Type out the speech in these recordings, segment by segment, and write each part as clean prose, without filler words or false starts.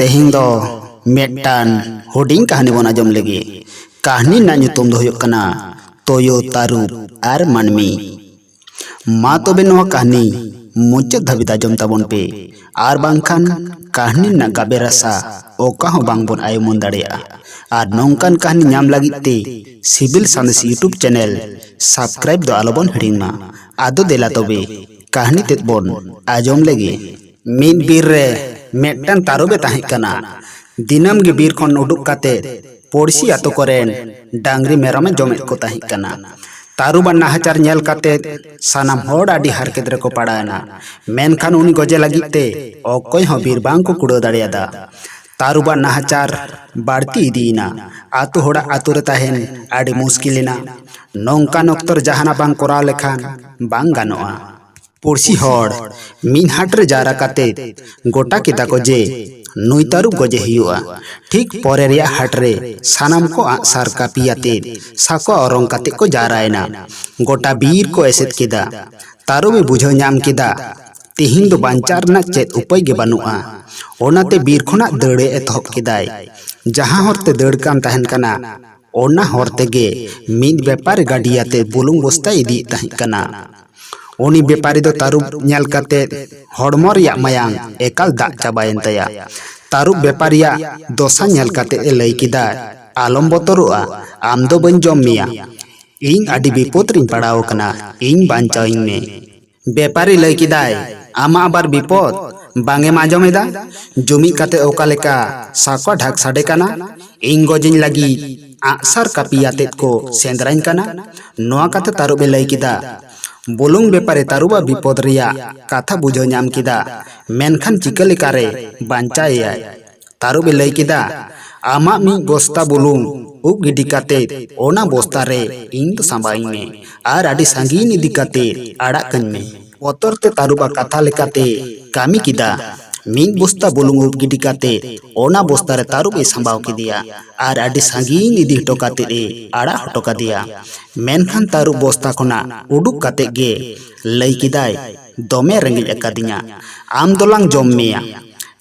तेहिंग दो मेटन हुडिंग कहानी बना जम लगे कहानी ना nyutum do huyuk kana Toyo Tarub ar Manmi मा तबे नवा कहानी मुचाद धाबित आजम ताबन पे आर बांखान कहानी ना गाबे रसा ओका हो बांगबन आयमन दाड़ेया आर नौकान कहानी नाम लागिते सिविल सानदेस यूट्यूब चैनल सब्सक्राइब दो आलोबन हिड़िंगमा आदो देला तबे कहानी तेतबन आजम लगे मिद बीर रे मेटन तारुबे ताहें कना दिनम गे बीर खन उडुक काते पड़सी आतो करेन डांगरी मेरमे जमे को ताहें कना तारुबा नाहचार नेल काते सानाम होड़ आडी हारकेत रेको पड़ायना मेनखान उनी गजे लागिते अकोय हो बीर बांग को कुड़ो दाड़ेयादा तारुबा नाहचार बाड़ती इदीना आतु होड़ा आतु रे ताहेन आडी मुश्किलेना नौकान अक्तर जहाना बांग कोराव लेखान बांग गानोआ पड़सी होड़ मिन हाट रे जारा काते गोटा किता को जे नुई तारुब गजे हियुआ ठीक परे रिया हाट रे सानाम को आसार कापियाते साको औरंग काते को जारायना गोटा बीर को एसेत किदा तारुबे बुझाव नाम किदा तिहिन दो बांचार ना चेत उपाय गे बानुआ ओनाते बीर खना दड़े एतहब किदाय जहां हरते दड़ कान ताहेन कना ओना हरते गे मिद व्यापारी गाडियाते बुलुंग बस्ता इदी ताहें कना उनी व्यापारी दो तारुब नेल काते हड़मो रिया मायांग एकाल दाग चाबायन तया तारुब व्यापारिया दोसा नेल काते लई किदा आलम बतरुआ आम दो बन जम मिया इन आडी विपद रिन पड़ाव कना इन बांचाइंग में व्यापारी लई किदाय आमा आबार विपद बांगे माजमेदा जुमी काते ओका लेका साको ढाक साडे कना इन गजिन लगी आसार कापियाते को सेंद्राइन कना नोआ काते तारुबे लई किदा बुलुंग व्यापारी तारुबा विपद रिया कथा बुझो नाम किदा मेनखान चिका लेकारे बांचाया तारुबे लई किदा आमा मी बस्ता बुलुंग उब गिडी काते ओना बस्ता रे इन तो सांबाई में आर आडी सांगीन इदी काते आड़ा कन में पतर ते तारुबा कथा लेकाते कामी किदा मिन बस्ता बुलुंग उब गिडी काते ओना बस्ता रे तारुबे सांबाव किदिया आर आडी सांगीन इदी हटो काते रे आड़ा हटो कादिया मेनखान तारुब बस्ता खना उडुक काते गे लई किदाय दमे रेंगेज अकादिया आम दोलांग जम मेया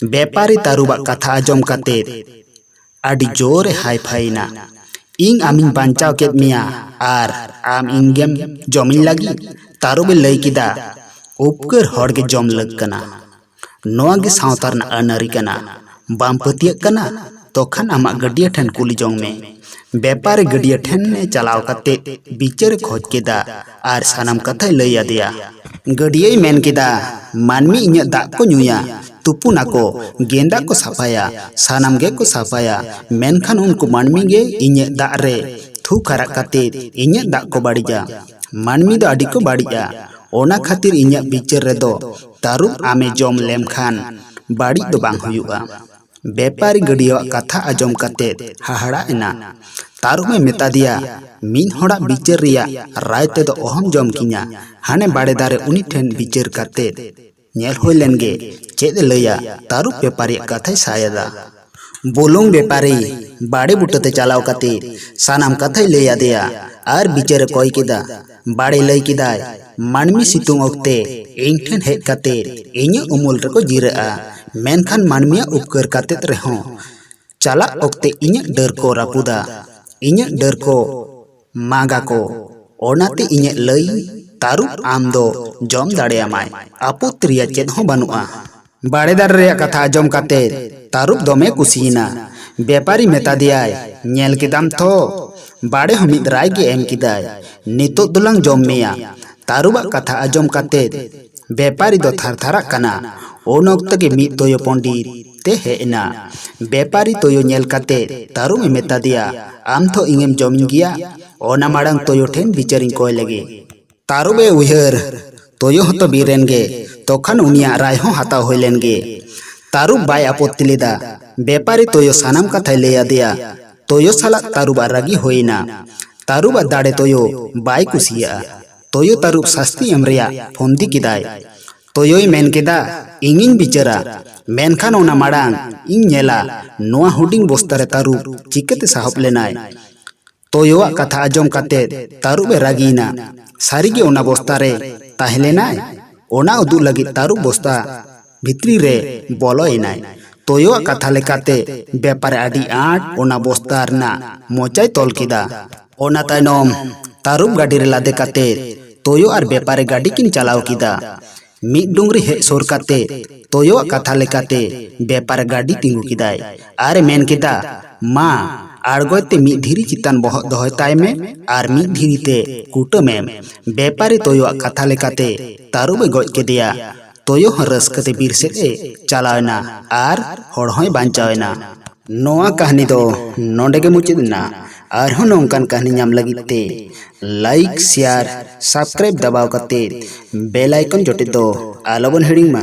व्यापारी तारुबा कथा आजम काते आडी जोरे हाई फाइना इंग आमिन बांचाव केद मिया आर आम इंगेम जमिन लगी तारुबे लई किदा उपकर हड़ गे जम लग कना नोआ गे सावतार ना अनारी कना बाम पतियक कना तोखान आमा गडिया ठन कुली जोंग में व्यापारी गडिया ठन ने चलाव काते बिचारे खोज केदा आर सानाम कथा लई आदिया गडिया मेन केदा मानमी इन्या दाग को नुया तुपुना को गेंदा को साफाया सानाम गे को साफाया मेनखान उनको मानमी गे इन्या दाग रे थू खरा काते इन्या दाग को बाड़िया मानमी दो आडी को बाड़िया ओना खातिर इन्या बिचार रे दो तारुब आमे जम लेम खान बाड़ी दो बांग हुयुआ व्यापारी गडिया कथा आजम काते हाहाड़ा एना तारुब में मेता दिया मिन होड़ा बिचार रिया राय ते दो ओहम जम किnya हाने बाड़े दारे उनी ठेन बिचार काते नेल होय लेनगे चेद लैया तारुब व्यापारी कथा सायदा बुलुंग व्यापारी बाड़े बुटते चलाव काते सानाम कथा लैया दिया आर बिचार कोई किदा बाड़े लई किदाय मानमी सितुंग ओक्ते इन ठेन हेज काते इन्या उमुल रको जिराआ मेनखान मानमिया उपकर काते रेहों चला ओक्ते इन्या डर को रापुदा इन्या डर को मागा को ओनाते इन्या लई तारुब आम दो जम दाड़ेयामाय आपुत रिया चेद हों बानुआ बाड़ेदार रिया कथा आजम काते तारुब दोमे कुसियना व्यापारी मेता दियाय नेल किदाम थो बाड़े हो मिद राय गे एम किदाय नितो दुलांग जम मेया तारुबा कथा आजम काते व्यापारी दो थारथारा कना ओन ओक्त गे मिद तोयो पंडित ते हेना व्यापारी तोयो नेल काते तारुब मेता दिया आम थो इंगेम जमिन गिया ओना माड़ांग तोयो ठेन बिचारिंग कोय लगे तारुबे उहर तोयो हतो बीरेन गे तोखान उनिया राय हो हाताव होय लेन गे तारुब बाय आपत्ति लेदा व्यापारी तोयो सानाम कथा लैया दिया तोयो साला तारुबा रागी होइना तारुबा दाड़े तोयो बाय कुसिया तोयो तारुब शास्ति एमरिया फोंदी किदाय तोयोय मेन केदा इंगिन बिचारा मेनखान ओना माड़ांग इंग नेला नोआ हुडिंग बस्तारे तारुब चिकते साहब लेनाय तोयोआ कथा आजम काते तारुबे रागीना सारिगे ओना बस्तारे ताहेलेनाय ओना उदु लगी तारुब बस्ता भित्री रे बोलो एनाय तोयो कथा लेकाते व्यापार आदि आट ओना बस्ता रना मोचाय तोल किदा। ओना तायनोम तारुब गाड़ी रे लादे काते तोयो और व्यापारे गाड़ी किन चलाव किदा। मिद डुंगरी हे सोर काते तोयो कथा लेकाते व्यापार गाड़ी तिंगु किदाय आर मेन किदा मा आड़गोते मिद धीरी चितान बहक दोहय ताय में आर मिद धीरी ते कुटमें व्यापारी तोयो कथा लेकाते तारुबे गoj केदिया। तोयो हं रस्कते बीर सेते चलावना आर होड़ होय बांचावना। नोआ कहानी दो नोंडे के मुचादना। आरहों नोंकान कहानी नाम लगिते लाइक शेयर सब्सक्राइब दबाव कते बेल आइकन जोटे दो आलोबन हिड़िंग मा।